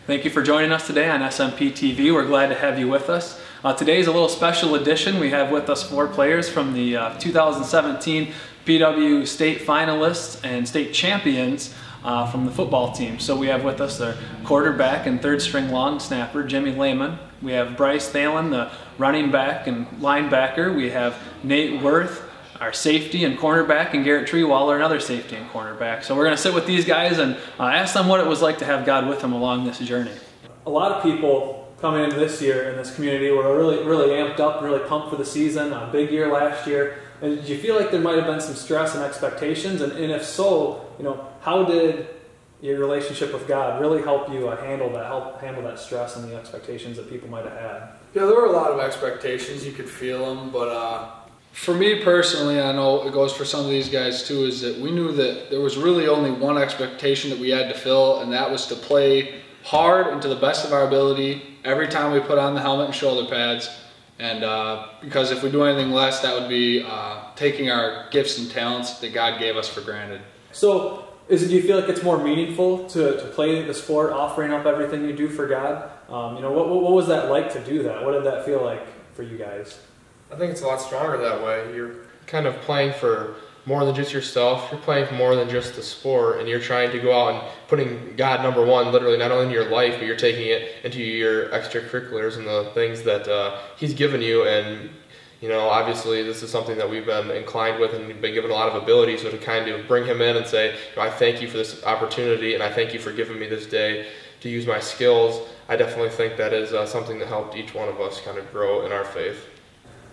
Thank you for joining us today on SMPTV. We're glad to have you with us. Today is a little special edition. We have with us 4 players from the 2017 PW state finalists and state champions from the football team. So we have with us the quarterback and 3rd string long snapper, Jimmy Lehman. We have Bryce Thalen, the running back and linebacker. We have Nate Worth, our safety and cornerback, and Garrett Treewaller, another safety and cornerback. So we're going to sit with these guys and ask them what it was like to have God with them along this journey. A lot of people coming into this year in this community were really amped up, really pumped for the season. A big year last year. And did you feel like there might have been some stress and expectations? And if so, how did your relationship with God really help you handle that stress and the expectations that people might have had? Yeah, there were a lot of expectations. You could feel them, but for me personally, I know it goes for some of these guys too, is that we knew that there was really only one expectation that we had to fill, and that was to play hard and to the best of our ability every time we put on the helmet and shoulder pads. And because if we do anything less, that would be taking our gifts and talents that God gave us for granted. So, do you feel like it's more meaningful to play the sport, offering up everything you do for God? What was that like to do that? What did that feel like for you guys? I think it's a lot stronger that way. You're kind of playing for more than just yourself. You're playing for more than just the sport, and you're trying to go out and putting God number one, literally, not only in your life, but you're taking it into your extracurriculars and the things that He's given you. And obviously this is something that we've been inclined with and been given a lot of ability, so to kind of bring Him in and say, I thank you for this opportunity, and I thank you for giving me this day to use my skills. I definitely think that is something that helped each one of us kind of grow in our faith.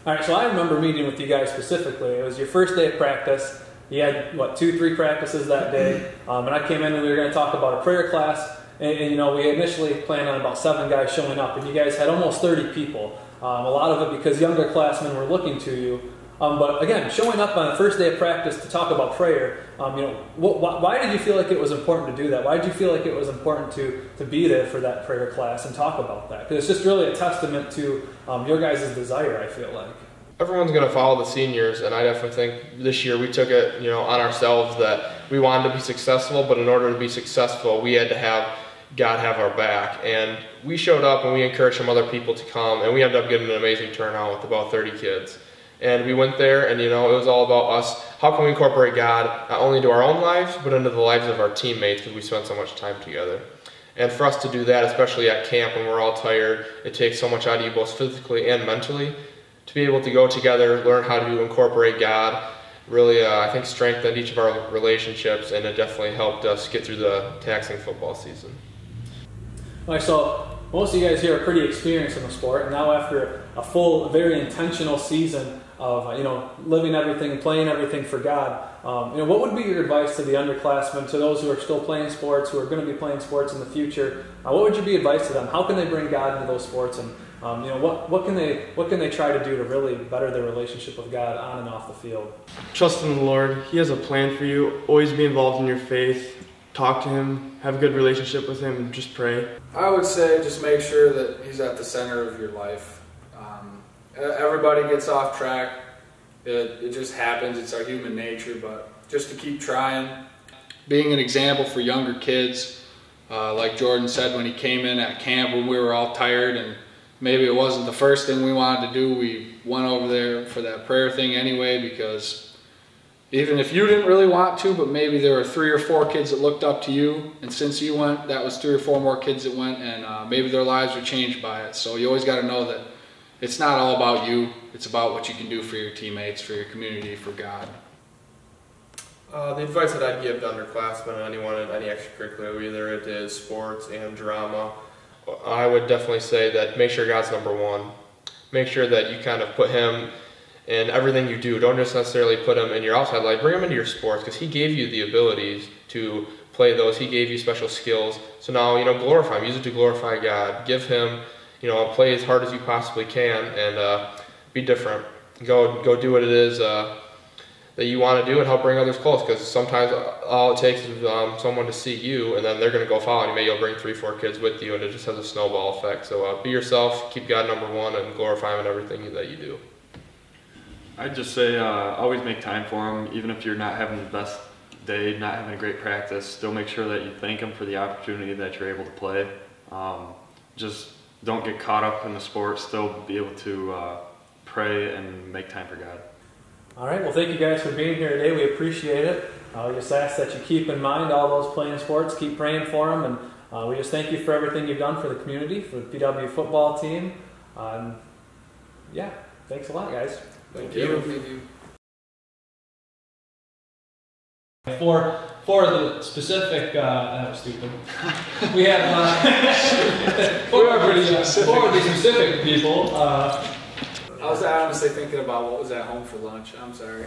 All right, so I remember meeting with you guys specifically. It was your first day of practice. You had, 2-3 practices that day, and I came in and we were going to talk about a prayer class, and we initially planned on about 7 guys showing up, and you guys had almost 30 people. A lot of it because younger classmen were looking to you. But again, showing up on the first day of practice to talk about prayer, why did you feel like it was important to do that? Why did you feel like it was important to be there for that prayer class and talk about that? Because it's just really a testament to your guys' desire, I feel like. Everyone's going to follow the seniors, and I definitely think this year we took it on ourselves that we wanted to be successful, but in order to be successful, we had to have God have our back. And we showed up and we encouraged some other people to come, and we ended up getting an amazing turnout with about 30 kids. And we went there, and it was all about us. How can we incorporate God not only into our own lives, but into the lives of our teammates, because we spent so much time together. And for us to do that, especially at camp when we're all tired, it takes so much out of you both physically and mentally. To be able to go together, learn how to incorporate God, really I think strengthened each of our relationships, and it definitely helped us get through the taxing football season. All right, so most of you guys here are pretty experienced in the sport, and now after a full, very intentional season of living everything and playing everything for God, what would be your advice to the underclassmen, to those who are still playing sports, who are going to be playing sports in the future? What would your advice to them? How can they bring God into those sports, and what can they try to do to really better their relationship with God on and off the field? Trust in the Lord. He has a plan for you. Always be involved in your faith. Talk to Him. Have a good relationship with Him, and just pray. I would say just make sure that He's at the center of your life. Everybody gets off track. It just happens. It's our human nature, but just to keep trying. Being an example for younger kids, like Jordan said when he came in at camp when we were all tired and maybe it wasn't the first thing we wanted to do, we went over there for that prayer thing anyway, because even if you didn't really want to, but maybe there were 3 or 4 kids that looked up to you, and since you went, that was 3 or 4 more kids that went, and maybe their lives were changed by it. So you always got to know that it's not all about you, it's about what you can do for your teammates, for your community, for God. The advice that I'd give to underclassmen and anyone in any extracurricular, whether it is sports and drama, I would definitely say that make sure God's number one. Make sure that you kind of put Him in everything you do. Don't just necessarily put Him in your outside life. Bring Him into your sports, because He gave you the abilities to play those. He gave you special skills. So now, glorify Him. Use it to glorify God. Give Him, play as hard as you possibly can, and be different. Go do what it is that you want to do, and help bring others close, because sometimes all it takes is someone to see you, and then they're going to go follow, and maybe you'll bring 3-4 kids with you, and it just has a snowball effect. So be yourself, keep God number one, and glorify Him in everything that you do. I'd just say always make time for Him, even if you're not having the best day, not having a great practice. Still make sure that you thank Him for the opportunity that you're able to play. Just don't get caught up in the sport, still be able to pray and make time for God. All right, well, thank you guys for being here today. We appreciate it. We just ask that you keep in mind all those playing sports, keep praying for them, and we just thank you for everything you've done for the community, for the PW football team. Yeah, thanks a lot, guys. Thank you. For the specific, that was stupid. We have for the specific people. I was honestly thinking about what was at home for lunch. I'm sorry.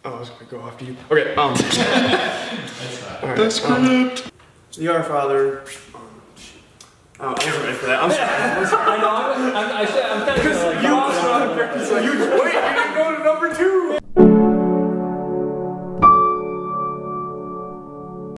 Oh, I was going to go after you. Okay, The script. The Our Father. I wasn't ready for that. I'm sorry.